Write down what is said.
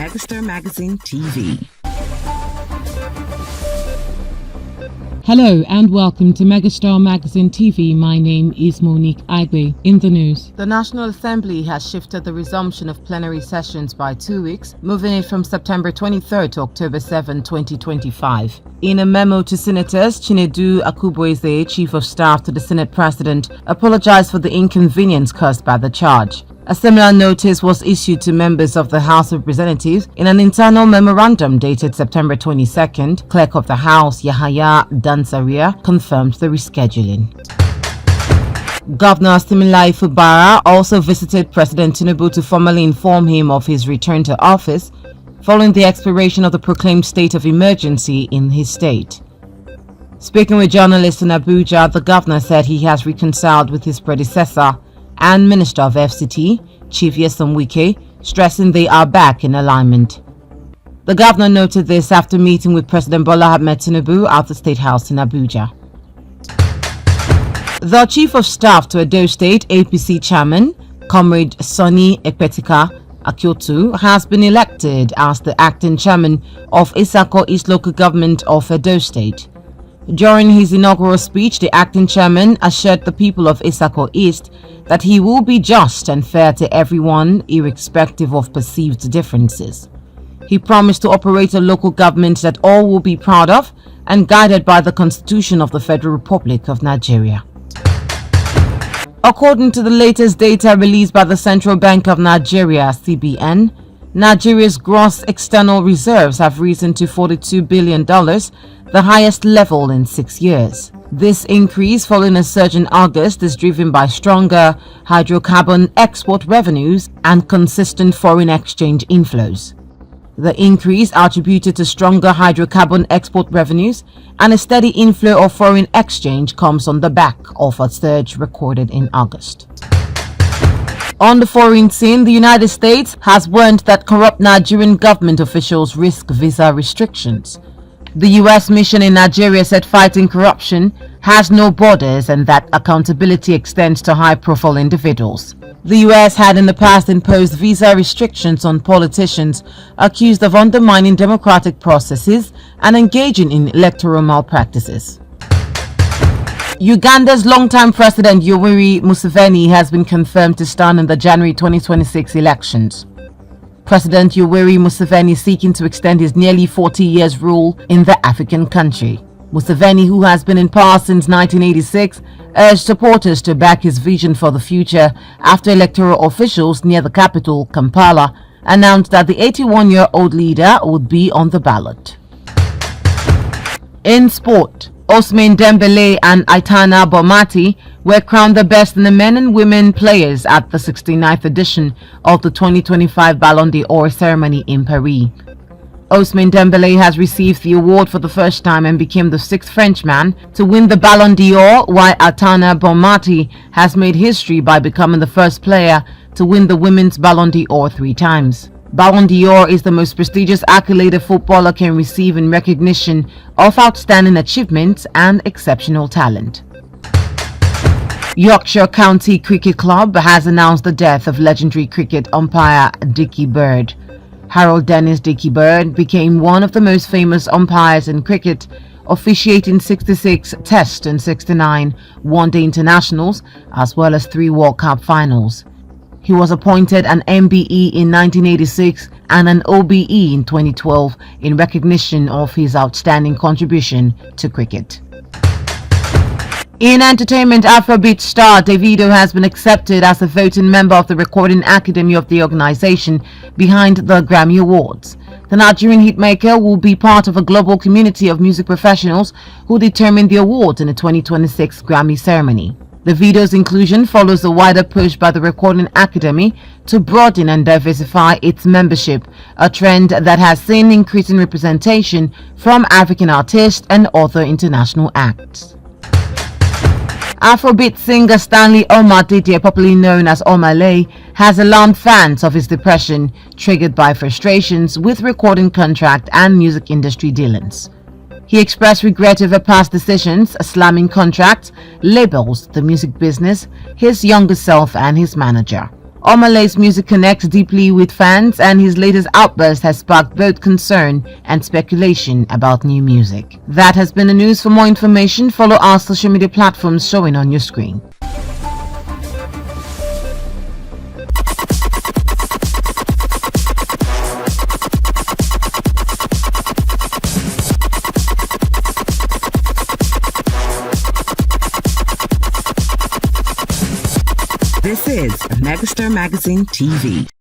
Megastar Magazine TV. Hello and welcome to Megastar Magazine TV. My name is Monique Aigbe. In the news, the National Assembly has shifted the resumption of plenary sessions by 2 weeks, moving it from September 23rd to October 7, 2025. In a memo to senators, Chinedu Akubueze, Chief of Staff to the Senate President, apologized for the inconvenience caused by the charge. A similar notice was issued to members of the House of Representatives in an internal memorandum dated September 22nd. Clerk of the House, Yahaya Dansaria, confirmed the rescheduling. Governor Siminalayi Fubara also visited President Tinubu to formally inform him of his return to office following the expiration of the proclaimed state of emergency in his state. Speaking with journalists in Abuja, the governor said he has reconciled with his predecessor and Minister of FCT, Chief Nyesom Wike, stressing they are back in alignment. The governor noted this after meeting with President Ahmed Tinubu at the State House in Abuja. The Chief of Staff to Edo State APC Chairman, Comrade Sonny Ekpetika Akiotu, has been elected as the acting chairman of Etsako East Local Government of Edo State. During his inaugural speech, the acting chairman assured the people of Etsako East that he will be just and fair to everyone, irrespective of perceived differences. He promised to operate a local government that all will be proud of and guided by the Constitution of the Federal Republic of Nigeria. According to the latest data released by the Central Bank of Nigeria, CBN, Nigeria's gross external reserves have risen to $42 billion, the highest level in 6 years. This increase, following a surge in August, is driven by stronger hydrocarbon export revenues and consistent foreign exchange inflows. The increase attributed to stronger hydrocarbon export revenues and a steady inflow of foreign exchange comes on the back of a surge recorded in August. On the foreign scene, the United States has warned that corrupt Nigerian government officials risk visa restrictions. The U.S. mission in Nigeria said fighting corruption has no borders and that accountability extends to high-profile individuals. The U.S. had in the past imposed visa restrictions on politicians accused of undermining democratic processes and engaging in electoral malpractices. Uganda's longtime president Yoweri Museveni has been confirmed to stand in the January 2026 elections. President Yoweri Museveni seeking to extend his nearly 40 years rule in the African country. Museveni, who has been in power since 1986, urged supporters to back his vision for the future after electoral officials near the capital, Kampala, announced that the 81-year-old leader would be on the ballot. In sport, Ousmane Dembélé and Aitana Bonmatí were crowned the best in the men and women players at the 69th edition of the 2025 Ballon d'Or ceremony in Paris. Ousmane Dembélé has received the award for the first time and became the 6th Frenchman to win the Ballon d'Or, while Aitana Bonmatí has made history by becoming the first player to win the women's Ballon d'Or 3 times. Ballon d'Or is the most prestigious accolade a footballer can receive in recognition of outstanding achievements and exceptional talent. Yorkshire County Cricket Club has announced the death of legendary cricket umpire Dickie Bird. Harold Dennis Dickie Bird became one of the most famous umpires in cricket, officiating 66 Test and 69 One-Day Internationals, as well as 3 World Cup finals. He was appointed an MBE in 1986 and an OBE in 2012 in recognition of his outstanding contribution to cricket. In entertainment, Afrobeat star Davido has been accepted as a voting member of the Recording Academy of the organization behind the Grammy Awards. The Nigerian hitmaker will be part of a global community of music professionals who determine the awards in the 2026 Grammy ceremony. The video's inclusion follows a wider push by the Recording Academy to broaden and diversify its membership, a trend that has seen increasing representation from African artists and other international acts. Afrobeat singer Stanley Omah, popularly known as Omale, has alarmed fans of his depression triggered by frustrations with recording contract and music industry dealings. He expressed regret over past decisions, slamming contracts, labels, the music business, his younger self and his manager. Omale's music connects deeply with fans, and his latest outburst has sparked both concern and speculation about new music. That has been the news. For more information, follow our social media platforms showing on your screen. This is Megastar Magazine TV.